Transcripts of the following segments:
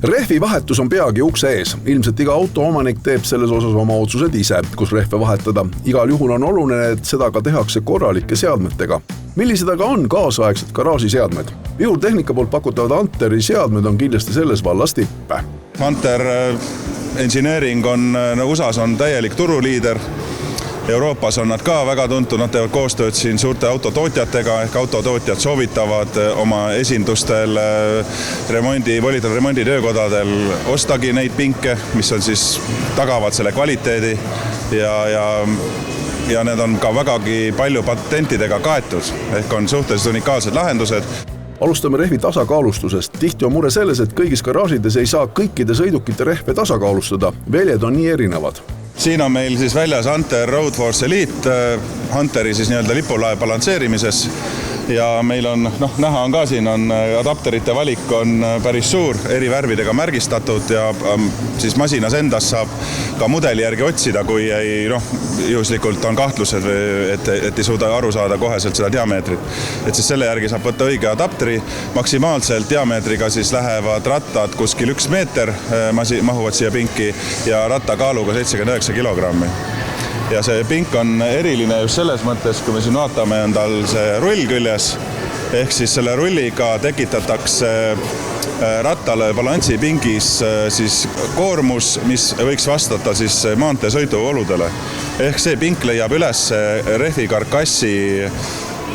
Rehvi vahetus on peagi ukse ees. Ilmselt iga autoomanik teeb selles osas oma otsused ise, kus rehve vahetada. Igal juhul on oluline, et seda ka tehakse korralike seadmetega. Millised aga on kaasaegsed garaažiseadmed? Vihurtehnika poolt pakutavad Hunteri seadmed on kindlasti selles vallas tippe. Hunter Engineering on USAs on täielik turuliider. Euroopas on nad ka väga tuntud, nad teevad koostööd siin suurte autotootjatega, ehk autotootjad soovitavad oma esindustel volitatud remonditöökodadel ostagi neid pinke, mis on siis tagavad selle kvaliteedi ja need on ka vägagi palju patentidega kaetud, ehk on suhteliselt unikaalsed lahendused. Alustame rehvi tasakaalustusest. Tihti on mure selles, et kõigis garaažides ei saa kõikide sõidukite rehve tasakaalustada. Väljed on nii erinevad. Siin on meil siis väljas Hunter Road Force Elite, Hunteri siis nii-öelda lipulae balansseerimises. Ja meil on, näha on ka siin, on adapterite valik on päris suur, eri värvidega märgistatud ja siis masinas endas saab ka mudeli järgi otsida, kui ei, juhuslikult on kahtlused, et ei suuda aru saada koheselt seda diameetrit. Et siis selle järgi saab võtta õige adapteri. Maksimaalselt diameetriga siis lähevad rattad kuskil 1 meeter, mahuvad siia pinki ja ratta kaaluga 79 kilogrammi. Ja see pink on eriline just selles mõttes, kui me siin vaatame, on tal see rull küljes, ehk siis selle rulliga tekitatakse rattale balansipingis siis koormus, mis võiks vastata siis maanteesõidu oludele. Ehk see pink leiab üles rehvi karkassi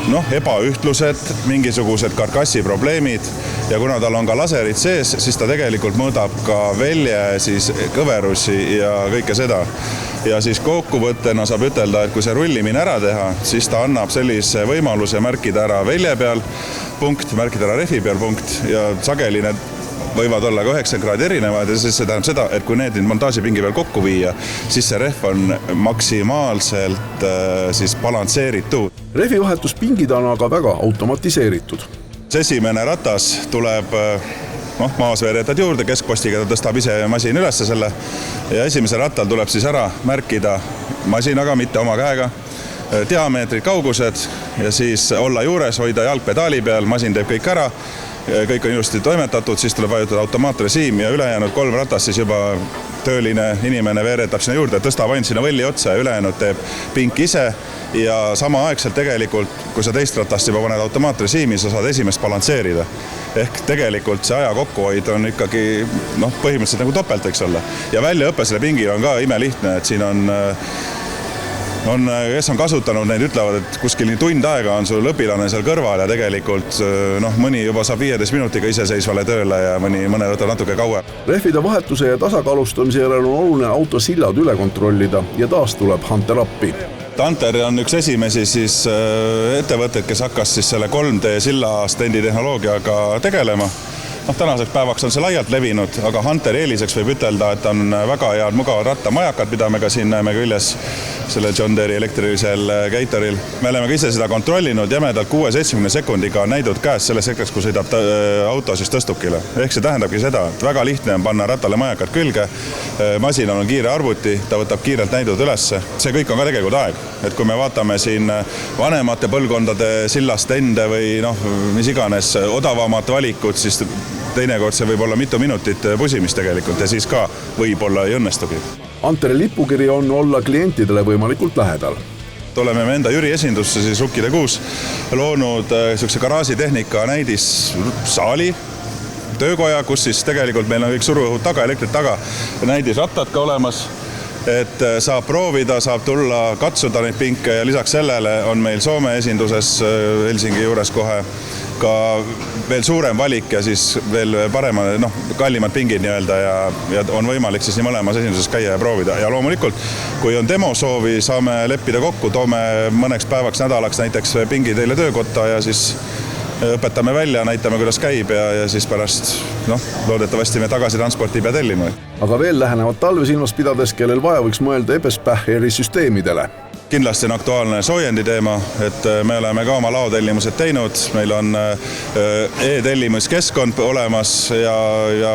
ebaühtlused, mingisugused karkassi probleemid ja kuna tal on ka laserid sees, siis ta tegelikult mõõdab ka välje, siis kõverusi ja kõike seda. Ja siis kokkuvõttena saab ütelda, et kui see rullimine ära teha, siis ta annab sellise võimaluse märkida ära välje peal punkt, märkida ära rehvi peal punkt ja sageli need võivad olla ka 90 kraadi erinevad ja siis see tähendab seda, et kui need montaažipingi peal kokku viia, siis see rehv on maksimaalselt siis balansseeritud. Rehvi vahetuspingid on aga väga automatiseeritud. Esimene ratas tuleb maasveeretad juurde, keskpostiga ta tõstab ise masin ülesse selle ja esimesel rattal tuleb siis ära märkida masinaga, mitte oma käega, diameetrid, kaugused ja siis olla juures, hoida jalgpedaali peal, masin teeb kõik ära, kõik on ilusti toimetatud, siis tuleb vajutada automaatrežiim ja ülejäänud 3 ratas siis juba tööline inimene veeretab sinna juurde, tõstab ainult sinna võlli otsa ja ülejäänud teeb pink ise ja samaaegselt tegelikult, kui sa teist ratast juba paned automaatrežiimi, sa saad esimest balansseerida. Ehk tegelikult see aja kokkuhoid on ikkagi põhimõtteliselt nagu topelt, eks olla. Ja väljaõppe selle pingi on ka imelihtne, et siin kes on kasutanud, neid ütlevad, et kuskil tund aega on sul õpilane seal kõrval ja tegelikult mõni juba saab 15 minutiga iseseisvale tööle ja mõne võtab natuke kauem. Rehvide vahetuse ja tasakaalustamise järel on oluline autosillad üle kontrollida ja taas tuleb Hunter appi. Hunter on üks esimesi siis ettevõtted, kes hakkas siis selle 3D silla stendi tehnoloogiaga tegelema. Tänaseks päevaks on see laialt levinud, aga Hunteri eeliseks võib ütelda, et on väga head mugavad rattamajakad, mida me ka siin näeme küljes selle John Deere elektrilisel Gatoril. Me oleme ka ise seda kontrollinud jämedalt 6-70 sekundiga näidud käes selles hetkeks, kui sõidab auto siis tõstukile. Ehk see tähendabki seda, et väga lihtne on panna rattale majakad külge, masinal on kiire arvuti, ta võtab kiirelt näidud ülesse. See kõik on ka tegelikult aeg, et kui me vaatame siin vanemate põlvkondade sillast ende või mis iganes odavamat valikut, siis teinekord see võib olla mitu minutit pusimist tegelikult ja siis ka võib-olla ei õnnestugi. Hunteri lipukiri on olla klientidele võimalikult lähedal. Oleme me enda Jüri esindusse siis Rukkide 6 loonud sellise garaažitehnika näidissaali, töökoja, kus siis tegelikult meil on kõik suruõhud taga, elektrid taga, näidisrattad ka olemas, et saab proovida, saab tulla, katsuda neid pinke ja lisaks sellele on meil Soome esinduses Helsingi juures kohe ka veel suurem valik ja siis veel parema, kallimad pingid nii-öelda ja on võimalik siis nii mõlemas esinduses käia ja proovida. Ja loomulikult, kui on demosoovi, saame leppida kokku, toome mõneks päevaks, nädalaks näiteks pingi teile töökotta ja siis õpetame välja, näitame, kuidas käib ja siis pärast, loodetavasti me tagasi transporti ei pea tellima. Aga veel lähenevad talve silmas pidades, kellel vaja võiks mõelda EBS-PAHERi süsteemidele. Kindlasti on aktuaalne soojendi teema, et me oleme ka oma laotellimused teinud, meil on e-tellimuskeskkond olemas ja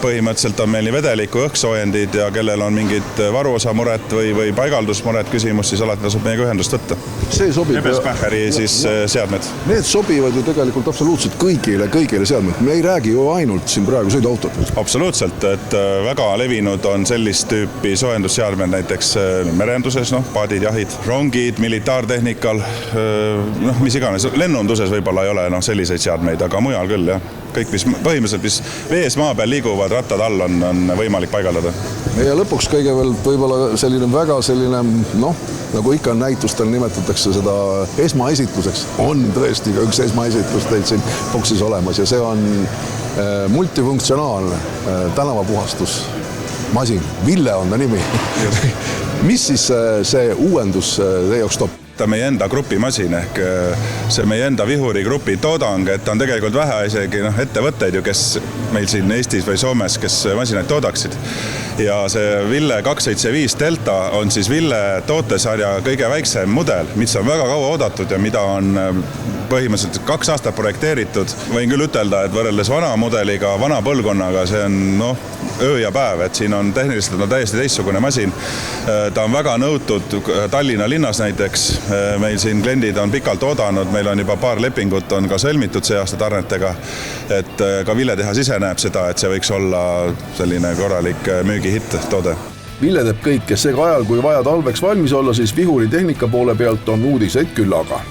põhimõtteliselt on meil nii vedeliku õhksoojendid ja kellel on mingid varuosamuret või paigaldusmuret küsimus, siis alati tasub meiega ühendust võtta. See sobib. Ebespäheri siis seadmed. Need sobivad ju tegelikult absoluutselt kõigile seadmed. Me ei räägi ju ainult siin praegu sõiduautot. Absoluutselt, et väga levinud on sellist tüüpi soojendusseadmed näiteks merenduses, paadid, jahid, rongid, militaartehnikal, mis iganes. Lennunduses võib-olla ei ole selliseid seadmeid, aga mujal küll, jah. Kõik, mis põhimõtteliselt, mis vees maa peal liiguvad, rattad all on võimalik paigaldada. Ja lõpuks kõigepealt võib-olla selline, nagu ikka näitustel nimetatakse seda esmaesitluseks. On tõesti ka üks esmaesitlus teil siin boksis olemas ja see on multifunktsionaalne tänavapuhastusmasin. Ville on ta nimi. Mis siis see uuendus teie jaoks toob? Meie enda grupimasin ehk see meie enda Vihuri grupi toodang, et on tegelikult vähe isegi ettevõtteid ju, kes meil siin Eestis või Soomes, kes masinaid toodaksid. Ja see Ville 275 Delta on siis Ville tootesarja kõige väiksem mudel, mis on väga kaua oodatud ja mida on põhimõtteliselt 2 aastat projekteeritud. Võin küll ütelda, et võrreldes vana mudeliga, vana põlvkonnaga, see on öö ja päev, et siin on tehniliselt täiesti teistsugune masin. Ta on väga nõutud Tallinna linnas näiteks. Meil siin kliendid on pikalt oodanud, meil on juba paar lepingut on ka sõlmitud see aasta tarnetega, et ka Ville tehas ise näeb seda, et see võiks olla selline korralik müügihitt toode. Ville teeb kõike seega ajal, kui vaja talveks valmis olla, siis Vihuri tehnika poole pealt on uudiseid küllaga.